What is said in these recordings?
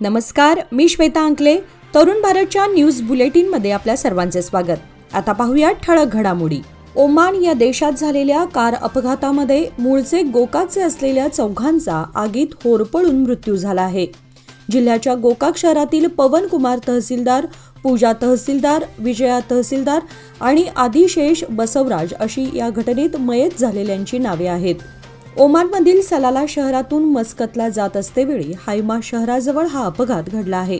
नमस्कार, मी श्वेता अंकले. तरुण भारतच्या न्यूज बुलेटिनमध्ये आपल्या सर्वांचे स्वागत. आता पाहूया ठळक घडामोडी. ओमान या देशात झालेल्या कार अपघातामध्ये मूळचे गोकाकचे असलेल्या चौघांचा आगीत होरपळून मृत्यू झाला आहे. जिल्ह्याच्या गोकाक शहरातील पवन कुमार तहसीलदार, पूजा तहसीलदार, विजया तहसीलदार आणि आदिशेष बसवराज अशी या घटनेत मयत झालेल्यांची नावे आहेत. ओमानमधील सलाला शहरातून मस्कतला जात असतेवेळी हायमा शहराजवळ हा अपघात घडला आहे.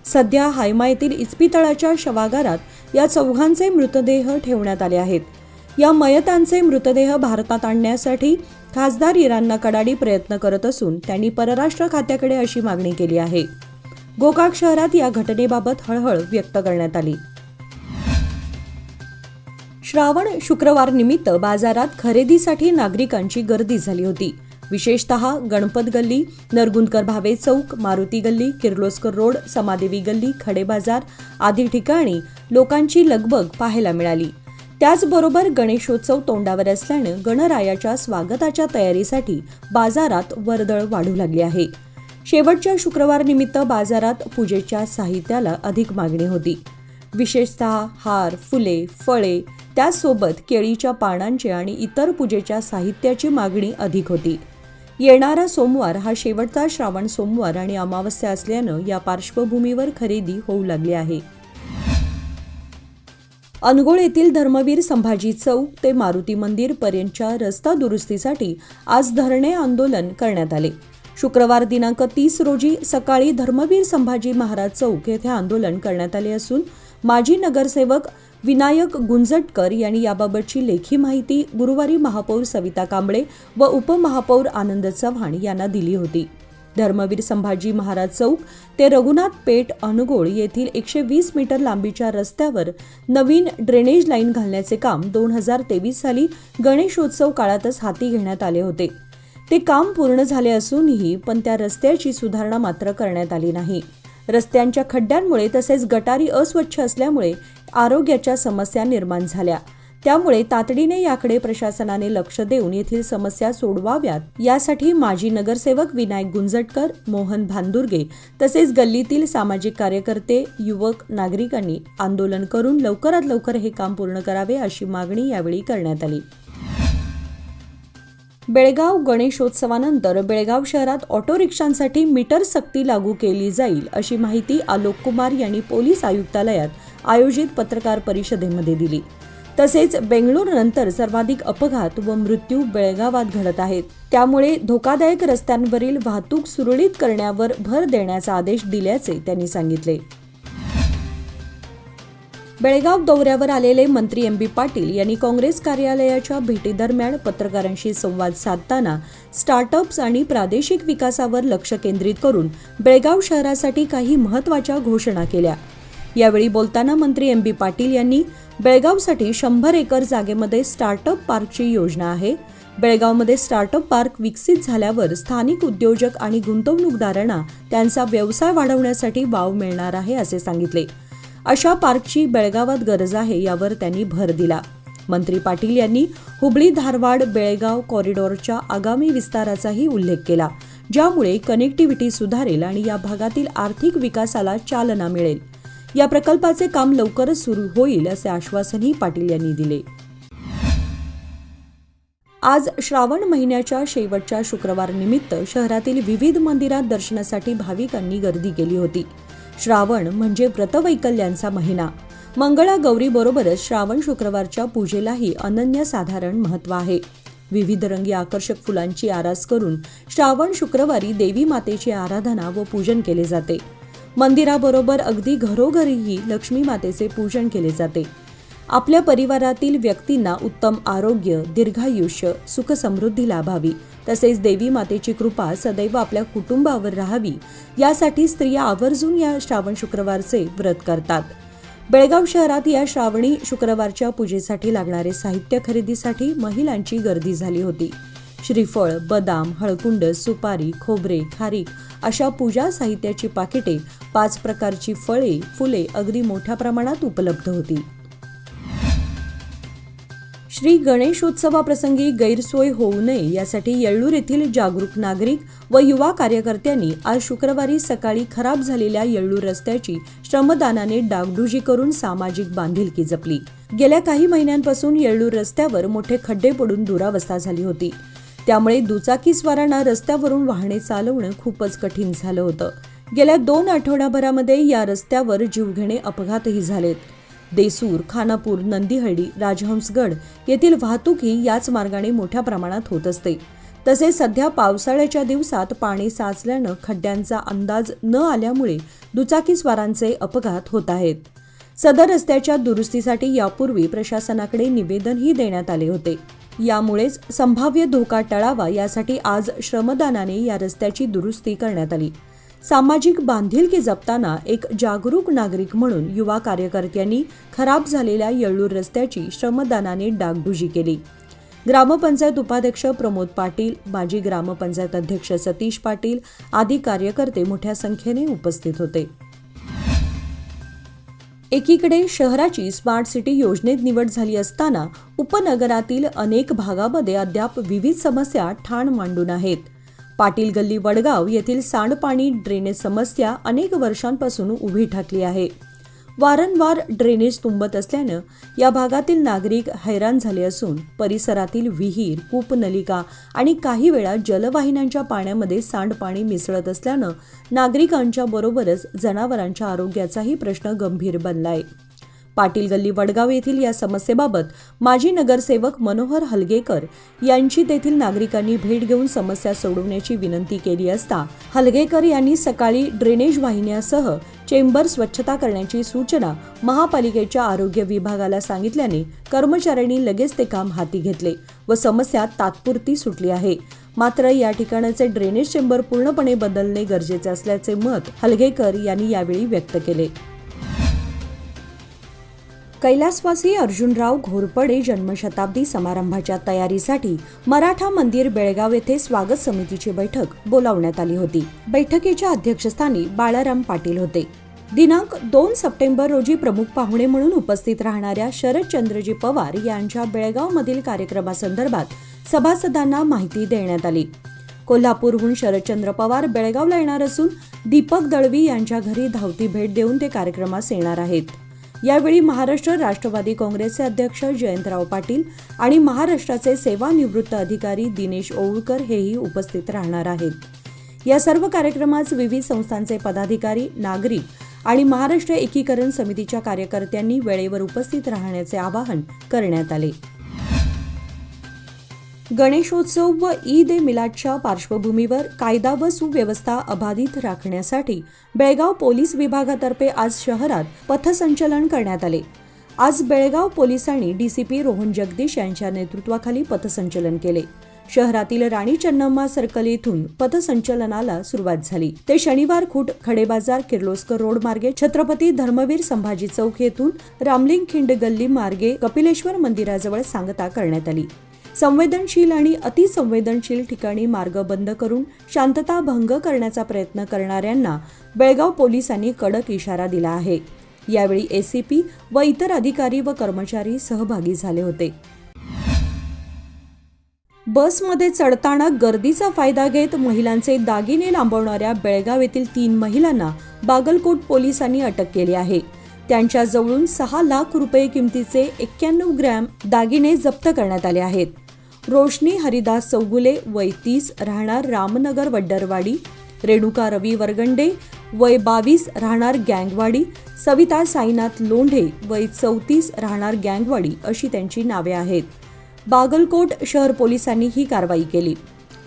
सध्या हायमा येथील इस्पितळाच्या शवागारात या चौघांचे मृतदेह ठेवण्यात आले आहेत. या मयतांचे मृतदेह भारतात आणण्यासाठी खासदार इरान्ना कडाडी प्रयत्न करत असून त्यांनी परराष्ट्र खात्याकडे अशी मागणी केली आहे. गोकाक शहरात या घटनेबाबत हळहळ व्यक्त करण्यात आली. श्रावण शुक्रवार निमित्त बाजारात खरेदीसाठी नागरिकांची गर्दी झाली होती. विशेषतः गणपत गल्ली, नरगुंदकर भावे चौक, मारुती गल्ली, किर्लोस्कर रोड, समादेवी गल्ली, खडे बाजार आदी ठिकाणी लोकांची लगबग पाहायला मिळाली. त्याचबरोबर गणेशोत्सव तोंडावर असल्याने गणरायाच्या स्वागताच्या तयारीसाठी बाजारात वर्दळ वाढू लागली आहे. शेवटच्या शुक्रवार निमित्त बाजारात पूजेच्या साहित्याला अधिक मागणी होती. विशेषतः हार, फुले, फळे, त्याचसोबत केळीच्या पानांची आणि इतर पूजेच्या साहित्याची मागणी अधिक होती. येणारा सोमवार हा शेवटचा श्रावण सोमवार आणि अमावस्या असल्यानं या पार्श्वभूमीवर खरेदी होऊ लागली आहे. अनगोळ येथील धर्मवीर संभाजी चौक ते मारुती मंदिर पर्यंतच्या रस्ता दुरुस्तीसाठी आज धरणे आंदोलन करण्यात आले. शुक्रवार दिनांक 30 रोजी सकाळी धर्मवीर संभाजी महाराज चौक येथे आंदोलन करण्यात आले असून माजी नगरसेवक विनायक गुंजटकर यांनी याबाबतची लेखी माहिती गुरुवारी महापौर सविता कांबळे व उपमहापौर आनंद चव्हाण यांना दिली होती. धर्मवीर संभाजी महाराज चौक ते रघुनाथ पेठ अनगोळ येथील 120 मीटर लांबीच्या रस्त्यावर नवीन ड्रेनेज लाईन घालण्याचे काम 2023 साली गणेशोत्सव काळातच हाती घेण्यात आले होते. ते काम पूर्ण झाले असूनही पण त्या रस्त्याची सुधारणा मात्र करण्यात आली नाही. रस्त्यांच्या खड्ड्यांमुळे तसेच गटारी अस्वच्छ असल्यामुळे आरोग्याच्या समस्या निर्माण झाल्या. त्यामुळे तातडीने याकडे प्रशासनाने लक्ष देऊन येथील समस्या सोडवाव्यात यासाठी माजी नगरसेवक विनायक गुंजटकर, मोहन भांदुर्गे तसेच गल्लीतील सामाजिक कार्यकर्ते, युवक, नागरिकांनी आंदोलन करून लवकरात लवकर हे काम पूर्ण करावे अशी मागणी यावेळी करण्यात आली. बेळगाव गणेशोत्सवानंतर बेळगाव शहरात ऑटो रिक्षांसाठी मीटर सक्ती लागू केली जाईल अशी माहिती आलोक कुमार यांनी पोलीस आयुक्तालयात आयोजित पत्रकार परिषदेमध्ये दिली. तसेच बेंगळुरूनंतर सर्वाधिक अपघात व मृत्यू बेळगावात घडत आहेत. त्यामुळे धोकादायक रस्त्यांवरील वाहतूक सुरळीत करण्यावर भर देण्याचा आदेश दिल्याचे त्यांनी सांगितले. बेळगाव दौऱ्यावर आलेले मंत्री एम बी पाटील यांनी काँग्रेस कार्यालयाच्या भेटीदरम्यान पत्रकारांशी संवाद साधताना स्टार्टअप्स आणि प्रादेशिक विकासावर लक्ष केंद्रित करून बेळगाव शहरासाठी काही महत्त्वाच्या घोषणा केल्या. यावेळी बोलताना मंत्री एम बी पाटील यांनी बेळगावसाठी 100 एकर जागेमध्ये स्टार्टअप पार्कची योजना आहे. बेळगावमध्ये स्टार्टअप पार्क विकसित झाल्यावर स्थानिक उद्योजक आणि गुंतवणूकदारांना त्यांचा व्यवसाय वाढवण्यासाठी वाव मिळणार आहे असे सांगितले. अशा पार्कची बेळगावात गरज आहे यावर त्यांनी भर दिला. मंत्री पाटील यांनी हुबळी धारवाड बेळगाव कॉरिडॉरच्या आगामी विस्ताराचाही उल्लेख केला, ज्यामुळे कनेक्टिव्हिटी सुधारेल आणि या भागातील आर्थिक विकासाला चालना मिळेल. या प्रकल्पाचे काम लवकरच सुरू होईल असे आश्वासनही पाटील यांनी दिले. आज श्रावण महिन्याच्या शेवटच्या शुक्रवार निमित्त शहरातील विविध मंदिरात दर्शनासाठी भाविकांनी गर्दी केली होती. श्रावण म्हणजे व्रतवैकल्यांचा महिना. मंगळा गौरीबरोबरच श्रावण शुक्रवारच्या पूजेलाही अनन्यसाधारण महत्त्व आहे. विविध रंगी आकर्षक फुलांची आरास करून श्रावण शुक्रवारी देवी मातेची आराधना व पूजन केले जाते. मंदिराबरोबर अगदी घरोघरीही लक्ष्मी मातेचे पूजन केले जाते. आपल्या परिवारातील व्यक्तींना उत्तम आरोग्य, दीर्घायुष्य, सुखसमृद्धी लाभावी तसेच देवी मातेची कृपा सदैव आपल्या कुटुंबावर राहावी यासाठी स्त्रिया आवर्जून या श्रावण शुक्रवारचे व्रत करतात. बेळगाव शहरात या श्रावणी शुक्रवारच्या पूजेसाठी लागणारे साहित्य खरेदीसाठी महिलांची गर्दी झाली होती. श्रीफळ, बदाम, हळकुंड, सुपारी, खोबरे, खारीक अशा पूजा साहित्याची पाकिटे, 5 प्रकारची फळे, फुले अगदी मोठ्या प्रमाणात उपलब्ध होती. श्री गणेशोत्सवाप्रसंगी गैरसोय होऊ नये यासाठी येळ्ळूर येथील जागरूक नागरिक व युवा कार्यकर्त्यांनी आज शुक्रवारी सकाळी खराब झालेल्या येळ्ळूर रस्त्याची श्रमदानाने डागडुजी करून सामाजिक बांधिलकी जपली। गेल्या काही महिन्यांपासून येळ्ळूर रस्त्यावर मोठे खड्डे पडून दुरावस्था झाली होती। त्यामुळे दुचाकीस्वारांना रस्त्यावरून वाहने चालवणं खूपच कठीण झालं होतं। गेल्या 2 आठवड्याभरामध्ये या रस्त्यावर जीवघेणे अपघातही झालेत। देसूर, खानापूर, नंदीहळ्ळी, राजहंसगड येथील वाहतूकही याच मार्गाने मोठ्या प्रमाणात होत असते। तसेच सध्या पावसाळ्याच्या दिवसात पाणी साचल्यानं खड्ड्यांचा अंदाज न आल्यामुळे दुचाकीस्वारांचे अपघात होत आहेत। सदर रस्त्याच्या दुरुस्तीसाठी यापूर्वी प्रशासनाकडे निवेदनही देण्यात आले होते। यामुळेच संभाव्य धोका टळावा यासाठी आज श्रमदानाने या रस्त्याची दुरुस्ती करण्यात आली। सामाजिक बांधिलकी जपताना एक जागरूक नागरिक म्हणून युवा कार्यकर्त्यांनी खराब झालेल्या येळ्ळूर रस्त्याची श्रमदानाने डागडुजी केली। ग्रामपंचायत उपाध्यक्ष प्रमोद पाटील, माजी ग्रामपंचायत अध्यक्ष सतीश पाटील आदी कार्यकर्ते मोठ्या संख्येने उपस्थित होते। एकीकडे शहराची स्मार्ट सिटी योजनेत निवड झाली असताना उपनगरातील अनेक भागामध्ये अद्याप विविध समस्या ठाण मांडून आहेत। पाटील गल्ली वडगाव येथील सांडपाणी ड्रेनेज समस्या अनेक वर्षांपासून उभी ठाकली आहे। वारंवार ड्रेनेज तुंबत असल्यानं या भागातील नागरिक हैराण झाले असून परिसरातील विहीर, कूपनलिका आणि काही वेळा जलवाहिन्यांच्या पाण्यामध्ये सांडपाणी मिसळत असल्यानं नागरिकांच्या बरोबरच जनावरांच्या आरोग्याचाही प्रश्न गंभीर बनलाय। पाटील गल्ली वडगाव येथील या समस्येबाबत माजी नगरसेवक मनोहर हलगेकर यांची तेथील नागरिकांनी भेट घेऊन समस्या सोडवण्याची विनंती केली असता हलगेकर यांनी सकाळी ड्रेनेज वाहिन्यासह चेंबर स्वच्छता करण्याची सूचना महापालिकेच्या आरोग्य विभागाला सांगितल्याने कर्मचाऱ्यांनी लगेच ते काम हाती घेतले व समस्या तात्पुरती सुटली आहे। मात्र या ठिकाणाचे ड्रेनेज चेंबर पूर्णपणे बदलणे गरजेचे असल्याचे मत हलगेकर यांनी यावेळी व्यक्त केले। कैलासवासी अर्जुनराव घोरपडे जन्मशताब्दी समारंभाच्या तयारीसाठी मराठा मंदिर बेळगाव येथे स्वागत समितीची बैठक बोलावण्यात आली होती। बैठकीच्या अध्यक्षस्थानी बाळाराम पाटील होते। दिनांक 2 सप्टेंबर रोजी प्रमुख पाहुणे म्हणून उपस्थित राहणाऱ्या शरदचंद्रजी पवार यांच्या बेळगावमधील कार्यक्रमासंदर्भात सभासदांना माहिती देण्यात आली। कोल्हापूरहून शरदचंद्र पवार बेळगावला येणार असून दीपक दळवी यांच्या घरी धावती भेट देऊन ते कार्यक्रमास येणार आहेत। यावेळी महाराष्ट्र राष्ट्रवादी काँग्रेसचे अध्यक्ष जयंतराव पाटील आणि महाराष्ट्राचे सेवानिवृत्त अधिकारी दिनेश ओवळकर हेही उपस्थित राहणार आहेत। या सर्व कार्यक्रमास विविध संस्थांचे पदाधिकारी, नागरिक आणि महाराष्ट्र एकीकरण समितीच्या कार्यकर्त्यांनी वेळेवर उपस्थित राहण्याचे आवाहन करण्यात आले। गणेशोत्सव व ईद ए मिलादच्या पार्श्वभूमीवर कायदा व सुव्यवस्था अबाधित राखण्यासाठी बेळगाव पोलीस विभागातर्फे आज शहरात पथसंचलन करण्यात आले। आज बेळगाव पोलिसांनी डीसीपी रोहन जगदीश यांच्या नेतृत्वाखाली पथसंचलन केले। शहरातील राणी चन्नम्मा सर्कल येथून पथसंचलनाला सुरुवात झाली। ते शनिवार खूट, खडेबाजार, किर्लोस्कर रोड मार्गे छत्रपती धर्मवीर संभाजी चौक येथून रामलिंग खिंड गल्ली मार्गे कपिलेश्वर मंदिराजवळ सांगता करण्यात आली। संवेदनशील आणि अतिसंवेदनशील ठिकाणी मार्ग बंद करून शांतता भंग करण्याचा प्रयत्न करणाऱ्यांना बेळगाव पोलिसांनी कडक इशारा दिला आहे। यावेळी एसीपी व इतर अधिकारी व कर्मचारी सहभागी झाले होते। बसमध्ये चढताना गर्दीचा फायदा घेत महिलांचे दागिने लांबवणाऱ्या बेळगाव येथील 3 महिलांना बागलकोट पोलिसांनी अटक केली आहे। त्यांच्या जवळून 6 लाख रुपये किमतीचे 91 ग्रॅम दागिने जप्त करण्यात आले आहेत। रोशनी हरिदास चौगुले वय 30 राहणार रामनगर वड्डरवाडी, रेणुका रवी वरगंडे वय 22 राहणार गँगवाडी, सविता साईनाथ लोंढे वय 34 राहणार गँगवाडी अशी त्यांची नावे आहेत। बागलकोट शहर पोलिसांनी ही कारवाई केली।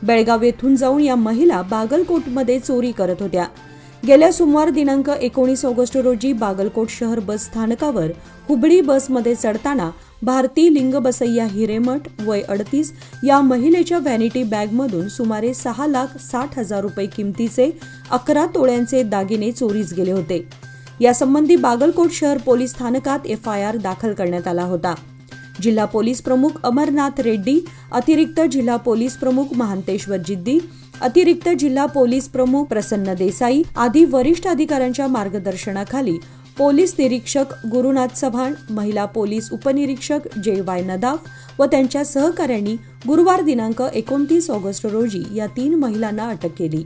बेळगाव येथून जाऊन या महिला बागलकोटमध्ये चोरी करत होत्या। गेल्या सोमवार दिनांक 19 ऑगस्ट रोजी बागलकोट शहर बस स्थानकावर हुबळी बसमध्ये चढताना भारती लिंगबसय्या हिरेमठ वय 38 या महिलेच्या व्हॅनिटी बॅगमधून सुमारे 6,60,000 रुपये किमतीचे 11 तोळ्यांचे दागिने चोरीस गेले होते। यासंबंधी बागलकोट शहर पोलीस स्थानकात FIR दाखल करण्यात आला होता। जिल्हा पोलीस प्रमुख अमरनाथ रेड्डी, अतिरिक्त जिल्हा पोलीस प्रमुख महांतेश्वर जिद्दी, अतिरिक्त जिल्हा पोलीस प्रमुख प्रसन्न देसाई आदी वरिष्ठ अधिकाऱ्यांच्या मार्गदर्शनाखाली पोलीस निरीक्षक गुरुनाथ चव्हाण, महिला पोलीस उपनिरीक्षक JY नदाफ व त्यांच्या सहकाऱ्यांनी गुरुवार दिनांक 29 ऑगस्ट रोजी या 3 महिलांना अटक केली.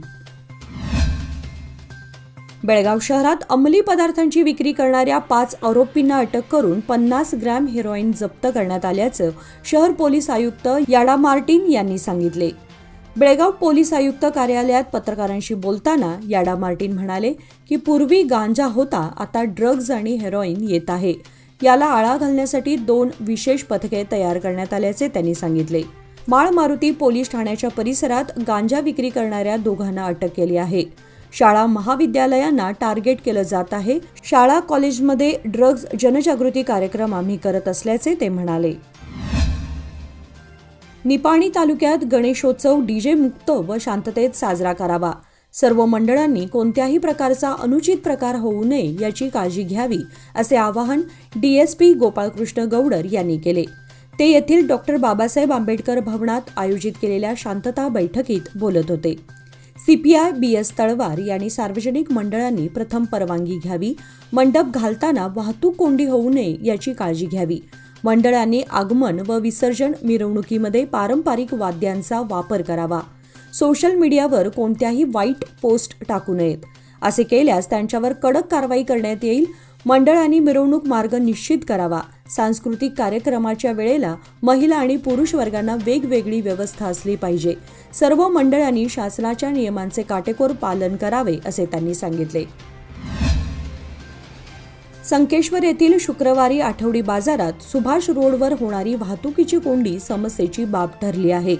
बेळगाव शहरात अंमली पदार्थांची विक्री करणाऱ्या 5 आरोपींना अटक करून 50 ग्रॅम हेरोईन जप्त करण्यात आल्याचं शहर पोलीस आयुक्त याडा मार्टिन यांनी सांगितले. बेळगाव पोलीस आयुक्त कार्यालयात पत्रकारांशी बोलताना याडा मार्टिन म्हणाले की पूर्वी गांजा होता, आता ड्रग्ज आणि हेरोईन येत आहे. याला आळा घालण्यासाठी 2 विशेष पथके तयार करण्यात आल्याचे त्यांनी सांगितले. माळ मारुती पोलीस ठाण्याच्या परिसरात गांजा विक्री करणाऱ्या 2घांना अटक केली आहे. शाळा महाविद्यालयांना टार्गेट केलं जात आहे. शाळा कॉलेजमध्ये ड्रग्ज जनजागृती कार्यक्रम आम्ही करत असल्याचे ते म्हणाले. निपाणी तालुक्यात गणेशोत्सव डीजे मुक्त व शांततेत साजरा करावा. सर्व मंडळांनी कोणत्याही प्रकारचा अनुचित प्रकार होऊ नये याची काळजी घ्यावी असे आवाहन DSP गोपाळकृष्ण गौडर यांनी केले. ते येथील डॉ. बाबासाहेब आंबेडकर भवनात आयोजित केलेल्या शांतता बैठकीत बोलत होते. CPI BS तळवार यांनी सार्वजनिक मंडळांनी प्रथम परवानगी घ्यावी, मंडप घालताना वाहतूक कोंडी होऊ नये याची काळजी घ्यावी. मंडळांनी आगमन व विसर्जन मिरवणुकीमध्ये पारंपरिक वाद्यांचा वापर करावा. सोशल मीडियावर कोणत्याही वाईट पोस्ट टाकू नयेत. असे केल्यास त्यांच्यावर कडक कारवाई करण्यात येईल. मंडळांनी मिरवणूक मार्ग निश्चित करावा. सांस्कृतिक कार्यक्रमाच्या वेळेला महिला आणि पुरुष वर्गांना वेगवेगळी व्यवस्था असली पाहिजे. सर्व मंडळांनी शासनाच्या नियमांचे काटेकोर पालन करावे असे त्यांनी सांगितले. संकेश्वर येथील शुक्रवारी आठवडी बाजारात सुभाष रोडवर होणारी वाहतुकीची कोंडी समस्येची बाब ठरली आहे.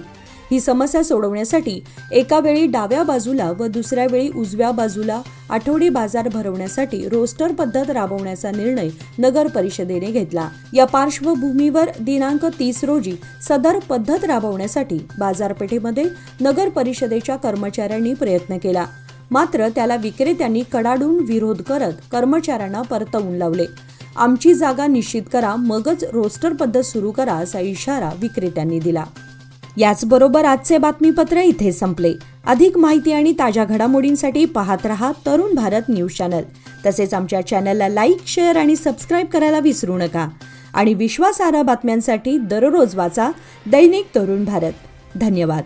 ही समस्या सोडवण्यासाठी एका वेळी डाव्या बाजूला व दुसऱ्या वेळी उजव्या बाजूला आठवडी बाजार भरवण्यासाठी रोस्टर पद्धत राबवण्याचा निर्णय नगर परिषदेने घेतला. या पार्श्वभूमीवर दिनांक 30 रोजी सदर पद्धत राबवण्यासाठी बाजारपेठेमध्ये नगर परिषदेच्या कर्मचाऱ्यांनी प्रयत्न केला. मात्र त्याला विक्रेत्यांनी कडाडून विरोध करत कर्मचाऱ्यांना परतवून लावले. आमची जागा निश्चित करा, मगच रोस्टर पद्धत सुरू करा असा इशारा विक्रेत्यांनी दिला. याचबरोबर आजचे बातमीपत्र इथे संपले. अधिक माहिती आणि ताज्या घडामोडींसाठी पाहत रहा तरुण भारत न्यूज चॅनल. तसेच आमच्या चॅनलला लाईक, शेअर आणि सबस्क्राईब करायला विसरू नका. आणि विश्वासार्ह बातम्यांसाठी दररोज वाचा दैनिक तरुण भारत. धन्यवाद.